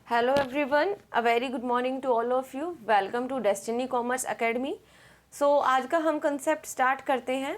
Hello everyone, a very good morning to all of you. Welcome to Destiny Commerce Academy. आज का हम concept start करते हैं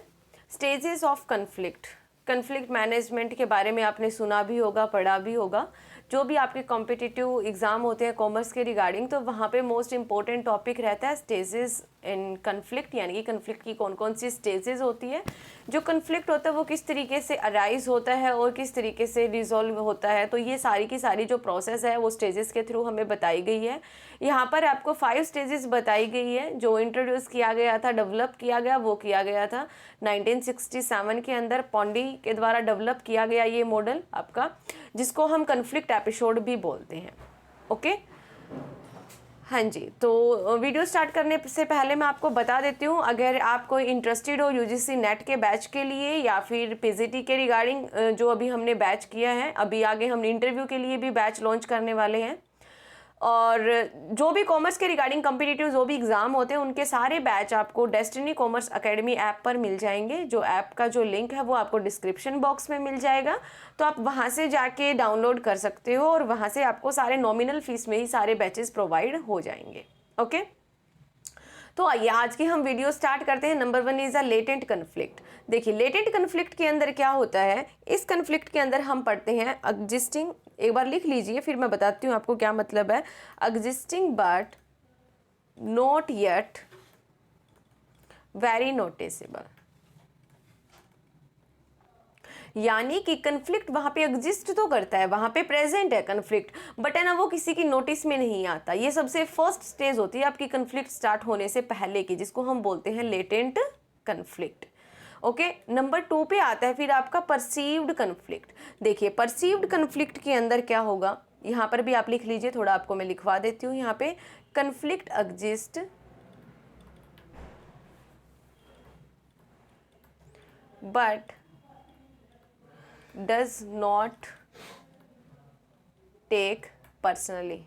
stages of conflict. Conflict management के बारे में आपने सुना भी होगा, पढ़ा भी होगा। जो भी आपके कॉम्पिटिटिव एग्ज़ाम होते हैं कॉमर्स के रिगार्डिंग, तो वहाँ पे मोस्ट इंपॉर्टेंट टॉपिक रहता है स्टेजेस इन कन्फ्लिक्ट, यानी कि कन्फ्लिक्ट की कौन कौन सी स्टेजेस होती है। जो कन्फ्लिक्ट होता है वो किस तरीके से अराइज होता है और किस तरीके से रिजॉल्व होता है। तो ये सारी की सारी जो प्रोसेस है वो स्टेजेस के थ्रू हमें बताई गई है। यहाँ पर आपको 5 स्टेजेस बताई गई है। जो इंट्रोड्यूस किया गया था, डेवलप किया गया, वो किया गया था 1967 के अंदर पॉन्डी के द्वारा डेवलप किया गया ये मॉडल आपका, जिसको हम कन्फ्लिक्ट एपिसोड भी बोलते हैं। ओके, हाँ जी। तो वीडियो स्टार्ट करने से पहले मैं आपको बता देती हूँ, अगर आप कोई इंटरेस्टेड हो यूजीसी नेट के बैच के लिए या फिर पीजीटी के रिगार्डिंग, जो अभी हमने बैच किया है, अभी आगे हम इंटरव्यू के लिए भी बैच लॉन्च करने वाले हैं। और जो भी कॉमर्स के रिगार्डिंग कॉम्पिटिटिव जो भी एग्ज़ाम होते हैं उनके सारे बैच आपको डेस्टिनी कॉमर्स एकेडमी ऐप पर मिल जाएंगे। जो ऐप का जो लिंक है वो आपको डिस्क्रिप्शन बॉक्स में मिल जाएगा, तो आप वहाँ से जाके डाउनलोड कर सकते हो और वहाँ से आपको सारे नॉमिनल फीस में ही सारे बैचेस प्रोवाइड हो जाएंगे। ओके, तो आइए आज की हम वीडियो स्टार्ट करते हैं। Number 1 is a latent conflict. देखिए, लेटेंट कन्फ्लिक्ट के अंदर क्या होता है, इस कन्फ्लिक्ट के अंदर हम पढ़ते हैं एग्जिस्टिंग, एक बार लिख लीजिए फिर मैं बताती हूँ आपको क्या मतलब है। Existing but not yet very noticeable, यानी कि कन्फ्लिक्ट वहाँ पे एग्जिस्ट तो करता है, वहाँ पे प्रेजेंट है कन्फ्लिक्ट, बट है ना वो किसी की नोटिस में नहीं आता। ये सबसे फर्स्ट स्टेज होती है आपकी कन्फ्लिक्ट स्टार्ट होने से पहले की, जिसको हम बोलते हैं लेटेंट कन्फ्लिक्ट। ओके, नंबर 2 पे आता है फिर आपका परसीव्ड कन्फ्लिक्ट। देखिए, परसीव्ड कन्फ्लिक्ट के अंदर क्या होगा, यहाँ पर भी आप लिख लीजिए, थोड़ा आपको मैं लिखवा देती हूँ यहाँ पे। Conflict exist but does not take personally।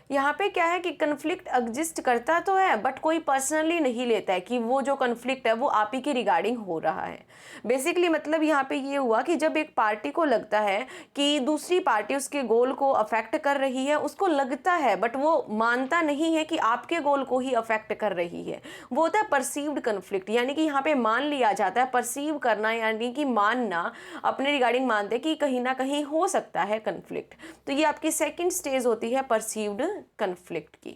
यहाँ पे क्या है कि कन्फ्लिक्ट एग्जिस्ट करता तो है बट कोई पर्सनली नहीं लेता है कि वो जो कन्फ्लिक्ट है वो आप ही की रिगार्डिंग हो रहा है। बेसिकली मतलब यहाँ पे ये हुआ कि जब एक पार्टी को लगता है कि दूसरी पार्टी उसके गोल को अफेक्ट कर रही है, उसको लगता है बट वो मानता नहीं है कि आपके गोल को ही अफेक्ट कर रही है, वो होता है परसीव्ड कन्फ्लिक्ट। यानी कि यहाँ पे मान लिया जाता है, परसीव करना यानी कि मानना, अपने रिगार्डिंग मानते कि कहीं ना कहीं हो सकता है कन्फ्लिक्ट। तो ये आपकी सेकेंड स्टेज होती है परसीव्ड कन्फ्लिक्ट की।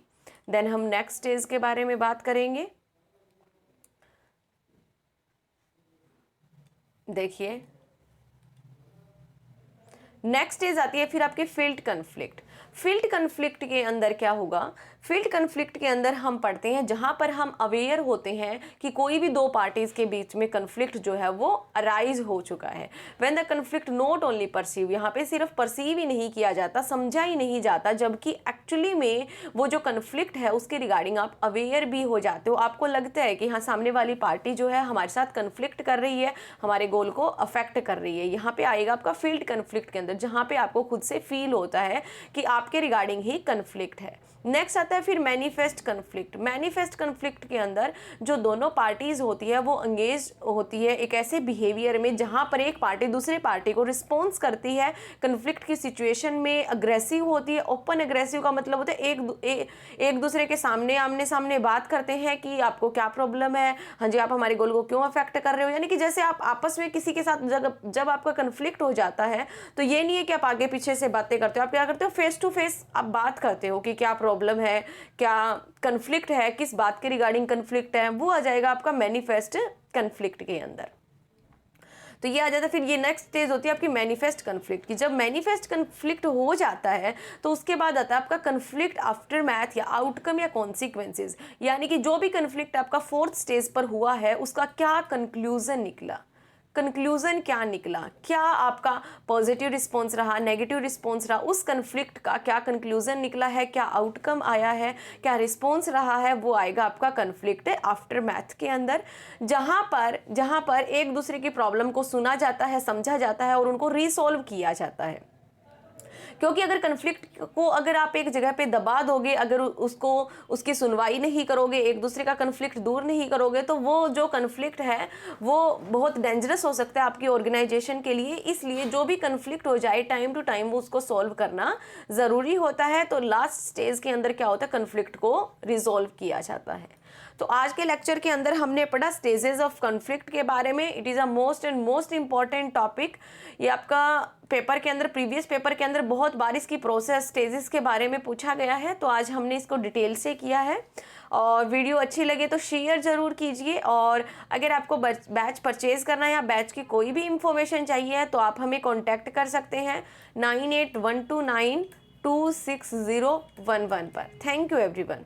देन हम नेक्स्ट स्टेज के बारे में बात करेंगे। देखिए, नेक्स्ट स्टेज आती है फिर आपके फील्ड कन्फ्लिक्ट। फील्ड कन्फ्लिक्ट के अंदर क्या होगा, फील्ड कन्फ्लिक्ट के अंदर हम पढ़ते हैं जहां पर हम अवेयर होते हैं कि कोई भी दो पार्टीज के बीच में कन्फ्लिक्ट जो है वो अराइज हो चुका है। When the conflict not only perceive, यहाँ पे सिर्फ परसीव ही नहीं किया जाता, समझा ही नहीं जाता, जबकि एक्चुअली में वो जो कन्फ्लिक्ट है उसके रिगार्डिंग आप अवेयर भी हो जाते हो। आपको लगता है कि हाँ, सामने वाली पार्टी जो है हमारे साथ कन्फ्लिक्ट कर रही है, हमारे गोल को अफेक्ट कर रही है। यहाँ पे आएगा आपका फील्ड कन्फ्लिक्ट के अंदर, जहाँ पे आपको खुद से फील होता है कि आपके रिगार्डिंग ही कन्फ्लिक्ट है। नेक्स्ट आता है फिर मैनिफेस्ट कन्फ्लिक्ट। मैनिफेस्ट कन्फ्लिक्ट के अंदर जो दोनों पार्टीज होती है वो एंगेज होती है एक ऐसे बिहेवियर में जहां पर एक पार्टी दूसरे पार्टी को रिस्पॉन्स करती है कन्फ्लिक्ट की सिचुएशन में, अग्रेसिव होती है। ओपन अग्रेसिव का मतलब होता है एक दूसरे के सामने आमने सामने बात करते हैं कि आपको क्या प्रॉब्लम है, हाँ जी, आप हमारे गोल को क्यों अफेक्ट कर रहे हो। यानी कि जैसे आप आपस में किसी के साथ जब आपका कन्फ्लिक्ट हो जाता है तो ये नहीं है कि आप आगे पीछे से बातें करते हो, आप क्या करते हो, फेस टू फेस आप बात करते हो कि क्या प्रॉब्लम है, क्या कन्फ्लिक्ट है, किस बात के रिगार्डिंग कन्फ्लिक्ट है, वो आ जाएगा आपका मैनिफेस्ट कन्फ्लिक्ट के अंदर। तो ये आ जाता है फिर ये नेक्स्ट स्टेज होती है आपकी मैनिफेस्ट कन्फ्लिक्ट की। जब मैनिफेस्ट कन्फ्लिक्ट हो जाता है तो उसके बाद आता है आपका कन्फ्लिक्ट आफ्टर मैथ या आउटकम या कॉन्सिक्वेंसेज, यानी कि जो भी कन्फ्लिक्ट आपका 4th स्टेज पर हुआ है उसका क्या कंक्लूजन निकला, कंक्लूजन क्या निकला, क्या आपका पॉजिटिव रिस्पॉन्स रहा, नेगेटिव रिस्पॉन्स रहा, उस कन्फ्लिक्ट का क्या कंक्लूजन निकला है, क्या आउटकम आया है, क्या रिस्पॉन्स रहा है, वो आएगा आपका कन्फ्लिक्ट आफ्टर मैथ के अंदर। जहां पर एक दूसरे की प्रॉब्लम को सुना जाता है, समझा जाता है और उनको रिसॉल्व किया जाता है। क्योंकि अगर कन्फ्लिक्ट को अगर आप एक जगह पे दबा दोगे, अगर उसको उसकी सुनवाई नहीं करोगे, एक दूसरे का कन्फ्लिक्ट दूर नहीं करोगे, तो वो जो कन्फ्लिक्ट है वो बहुत डेंजरस हो सकता है आपकी ऑर्गेनाइजेशन के लिए। इसलिए जो भी कन्फ्लिक्ट हो जाए टाइम टू टाइम उसको सॉल्व करना ज़रूरी होता है। तो लास्ट स्टेज के अंदर क्या होता है, कन्फ्लिक्ट को रिजॉल्व किया जाता है। तो आज के लेक्चर के अंदर हमने पढ़ा स्टेजेस ऑफ कॉन्फ्लिक्ट के बारे में। It is a most important topic. ये आपका पेपर के अंदर, प्रीवियस पेपर के अंदर बहुत बार इसकी प्रोसेस स्टेजेस के बारे में पूछा गया है, तो आज हमने इसको डिटेल से किया है। और वीडियो अच्छी लगे तो शेयर ज़रूर कीजिए। और अगर आपको बैच परचेज़ करना है या बैच की कोई भी इंफॉर्मेशन चाहिए तो आप हमें कॉन्टैक्ट कर सकते हैं 9812926011 पर। Thank you everyone.